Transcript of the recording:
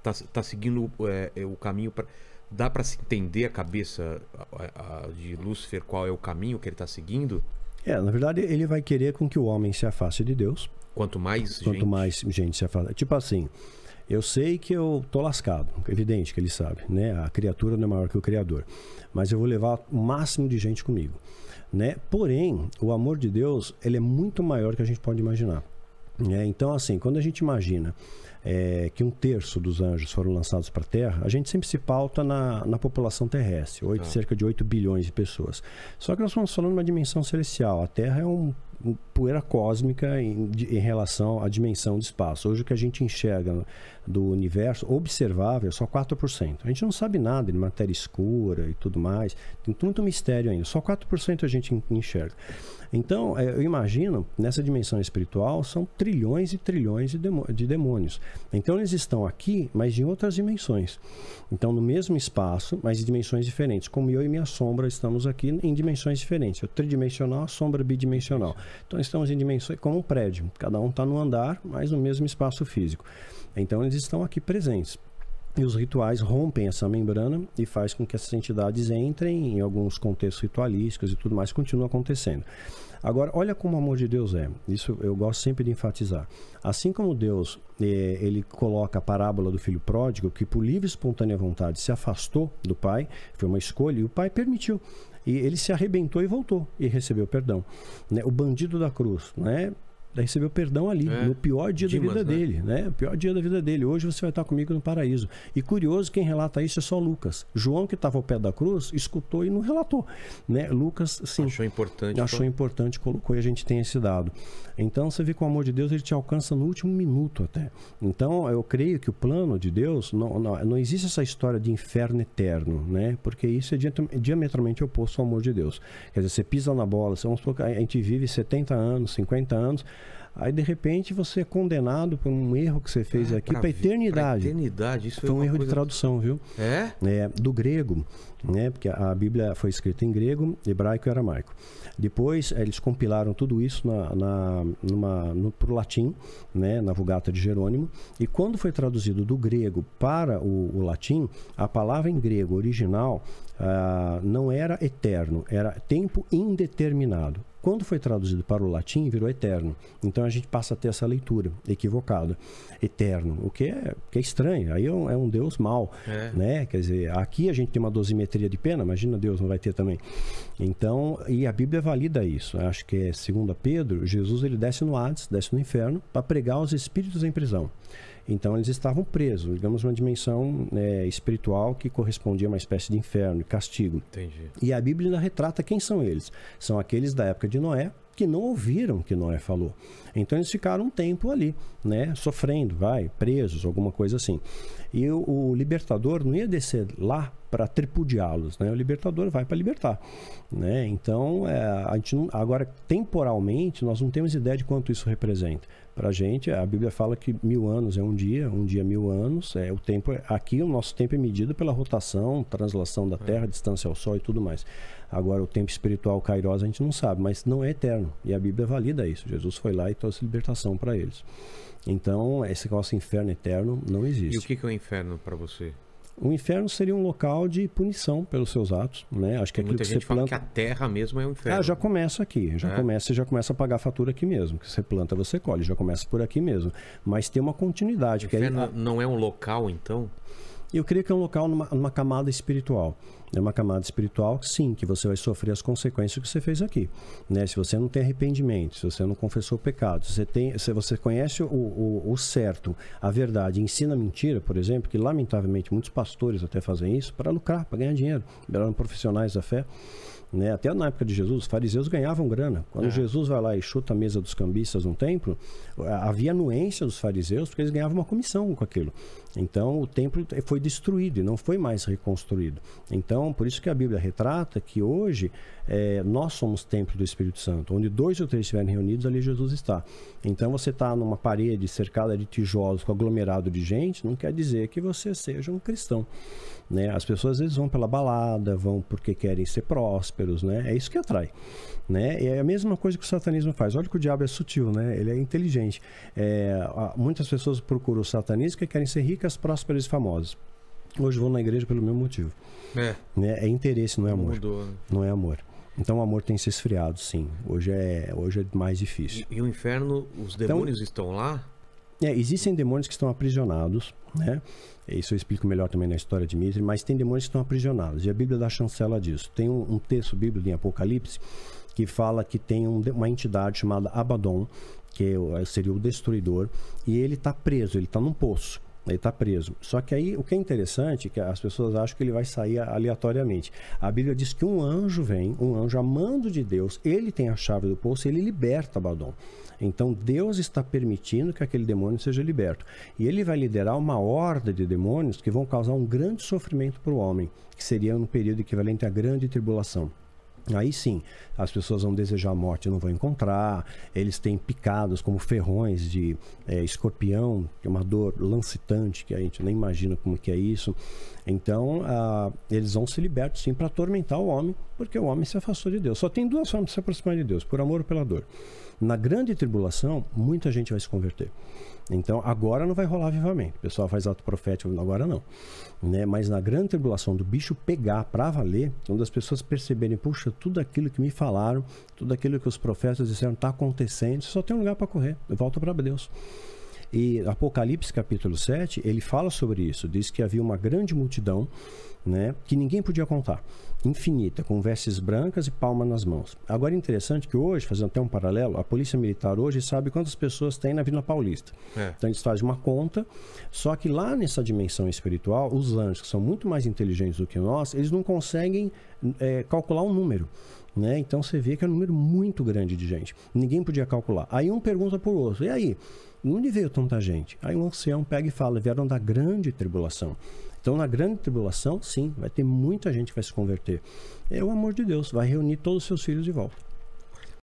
tá seguindo o caminho para... Dá para se entender a cabeça de Lúcifer, qual é o caminho que ele está seguindo? Na verdade, ele vai querer com que o homem se afaste de Deus. Quanto mais gente se afasta. Tipo assim, eu sei que eu tô lascado, evidente que ele sabe, né? A criatura não é maior que o Criador, mas eu vou levar o máximo de gente comigo, né? Porém, o amor de Deus, ele é muito maior que a gente pode imaginar, né? Então, assim, quando a gente imagina que 1/3 dos anjos foram lançados para a Terra, a gente sempre se pauta na população terrestre, cerca de 8 bilhões de pessoas. Só que nós estamos falando de uma dimensão celestial. A Terra é poeira cósmica em relação à dimensão de espaço. Hoje o que a gente enxerga do universo observável é só 4%. A gente não sabe nada de matéria escura e tudo mais. Tem muito mistério ainda. Só 4% a gente enxerga. Então, eu imagino, nessa dimensão espiritual, são trilhões e trilhões de demônios. Então, eles estão aqui, mas em outras dimensões. Então, no mesmo espaço, mas em dimensões diferentes. Como eu e minha sombra estamos aqui em dimensões diferentes. Eu tridimensional, a sombra bidimensional. Então, estamos em dimensões como um prédio. Cada um está no andar, mas no mesmo espaço físico. Então, eles estão aqui presentes. E os rituais rompem essa membrana e faz com que essas entidades entrem em alguns contextos ritualísticos e tudo mais, continua acontecendo. Agora, olha como o amor de Deus é. Isso eu gosto sempre de enfatizar. Assim como Deus, ele coloca a parábola do filho pródigo, que por livre e espontânea vontade se afastou do pai, foi uma escolha, e o pai permitiu. E ele se arrebentou e voltou, e recebeu perdão. Né? O bandido da cruz, né? Recebeu perdão ali, no pior dia da vida dele, né? O pior dia da vida dele. Hoje você vai estar comigo no paraíso. E curioso, quem relata isso é só Lucas. João, que estava ao pé da cruz, escutou e não relatou, né? Lucas, sim. Achou importante, colocou, e a gente tem esse dado. Então, você vê que o amor de Deus, ele te alcança no último minuto até. Então, eu creio que o plano de Deus, não existe essa história de inferno eterno, né? Porque isso é diametralmente oposto ao amor de Deus. Quer dizer, você pisa na bola, a gente vive 70 anos, 50 anos, aí de repente você é condenado por um erro que você fez aqui para a eternidade. Isso foi um erro de tradução, viu? Do grego, né? Porque a Bíblia foi escrita em grego, hebraico e aramaico. Depois eles compilaram tudo isso pro latim, né? Na Vulgata de Jerônimo. E quando foi traduzido do grego para o latim, a palavra em grego original não era eterno, era tempo indeterminado. Quando foi traduzido para o latim, virou eterno. Então a gente passa a ter essa leitura equivocada. Eterno, o que é estranho. Aí é um Deus mau, né? Quer dizer, aqui a gente tem uma dosimetria de pena, imagina Deus não vai ter também. Então, e a Bíblia valida isso. Acho que é 2 Pedro, Jesus ele desce no Hades, desce no inferno, para pregar os espíritos em prisão. Então eles estavam presos, digamos, uma dimensão espiritual que correspondia a uma espécie de inferno, de castigo. Entendi. E a Bíblia ainda retrata quem são eles. São aqueles da época de Noé, que não ouviram o que Noé falou. Então eles ficaram um tempo ali, né, sofrendo, presos, alguma coisa assim. E o libertador não ia descer lá para tripudiá-los, né? O libertador vai para libertar, né? Então, a gente não, agora, temporalmente, nós não temos ideia de quanto isso representa. Para a gente, a Bíblia fala que 1000 anos é um dia 1000 anos. O tempo, aqui o nosso tempo é medido pela rotação, translação da Terra, distância ao Sol e tudo mais. Agora, o tempo espiritual, Kairos, a gente não sabe, mas não é eterno. E a Bíblia valida isso. Jesus foi lá e trouxe libertação para eles. Então, esse nosso inferno eterno não existe. E o que é o inferno para você? O inferno seria um local de punição pelos seus atos, né? Acho que aquilo muita que gente você fala planta... que a terra mesmo é um inferno. Já começa aqui, você já começa a pagar a fatura aqui mesmo. Que você planta, você colhe, já começa por aqui mesmo. Mas tem uma continuidade. O inferno não é um local, então? Eu creio que é um local numa camada espiritual. É uma camada espiritual, sim, que você vai sofrer as consequências que você fez aqui, né? Se você não tem arrependimento, se você não confessou o pecado, se você conhece o certo, a verdade, ensina a mentira, por exemplo, que lamentavelmente muitos pastores até fazem isso para lucrar, para ganhar dinheiro, eram profissionais da fé. Né? Até na época de Jesus, os fariseus ganhavam grana. Quando Jesus vai lá e chuta a mesa dos cambistas no templo, havia anuência dos fariseus, porque eles ganhavam uma comissão com aquilo. Então, o templo foi destruído e não foi mais reconstruído. Então, por isso que a Bíblia retrata que hoje nós somos templo do Espírito Santo. Onde 2 ou 3 estiverem reunidos, ali Jesus está. Então, você está numa parede cercada de tijolos com aglomerado de gente, não quer dizer que você seja um cristão. Né? As pessoas às vezes vão pela balada, vão porque querem ser prósperas, prósperos, né? É isso que atrai, né? É a mesma coisa que o satanismo faz. Olha que o diabo é sutil, né? Ele é inteligente. Muitas pessoas procuram o satanismo que querem ser ricas, prósperas e famosas. Hoje vão na igreja pelo mesmo motivo. Né? É interesse, não é amor. Mudou, né? Não é amor. Então o amor tem se esfriado, sim. Hoje é mais difícil. E o inferno, os demônios estão lá? Existem demônios que estão aprisionados, né? Isso eu explico melhor também na história de Mitri, mas tem demônios que estão aprisionados. E a Bíblia dá chancela disso. Tem um texto bíblico em Apocalipse que fala que tem uma entidade chamada Abaddon, que seria o destruidor, e ele está preso, ele está num poço. Ele está preso. Só que aí o que é interessante é que as pessoas acham que ele vai sair aleatoriamente. A Bíblia diz que um anjo vem, um anjo a mando de Deus, ele tem a chave do poço, ele liberta Abaddon. Então Deus está permitindo que aquele demônio seja liberto. E ele vai liderar uma horda de demônios que vão causar um grande sofrimento para o homem, que seria um período equivalente à grande tribulação. Aí sim, as pessoas vão desejar a morte e não vão encontrar. Eles têm picados como ferrões de escorpião, que é uma dor lancitante, que a gente nem imagina como que é isso. Então, eles vão ser libertos sim para atormentar o homem, porque o homem se afastou de Deus. Só tem duas formas de se aproximar de Deus, por amor ou pela dor. Na grande tribulação, muita gente vai se converter. Então, agora não vai rolar avivamento. O pessoal faz ato profético, agora não. Né? Mas na grande tribulação, do bicho pegar para valer, quando as pessoas perceberem, puxa, tudo aquilo que me falaram, tudo aquilo que os profetas disseram está acontecendo, só tem um lugar para correr, volta para Deus. E Apocalipse capítulo 7, ele fala sobre isso, diz que havia uma grande multidão, né, que ninguém podia contar, infinita, com vestes brancas e palma nas mãos. Agora é interessante que hoje, fazendo até um paralelo, a polícia militar hoje sabe quantas pessoas tem na Vila Paulista. Então eles fazem uma conta, só que lá nessa dimensão espiritual, os anjos, que são muito mais inteligentes do que nós, eles não conseguem calcular um número. Né? Então você vê que é um número muito grande de gente. Ninguém podia calcular. Aí um pergunta para o outro, e aí? Onde veio tanta gente? Aí um ancião pega e fala, vieram da grande tribulação. Então na grande tribulação, sim, vai ter muita gente que vai se converter. É o amor de Deus, vai reunir todos os seus filhos de volta.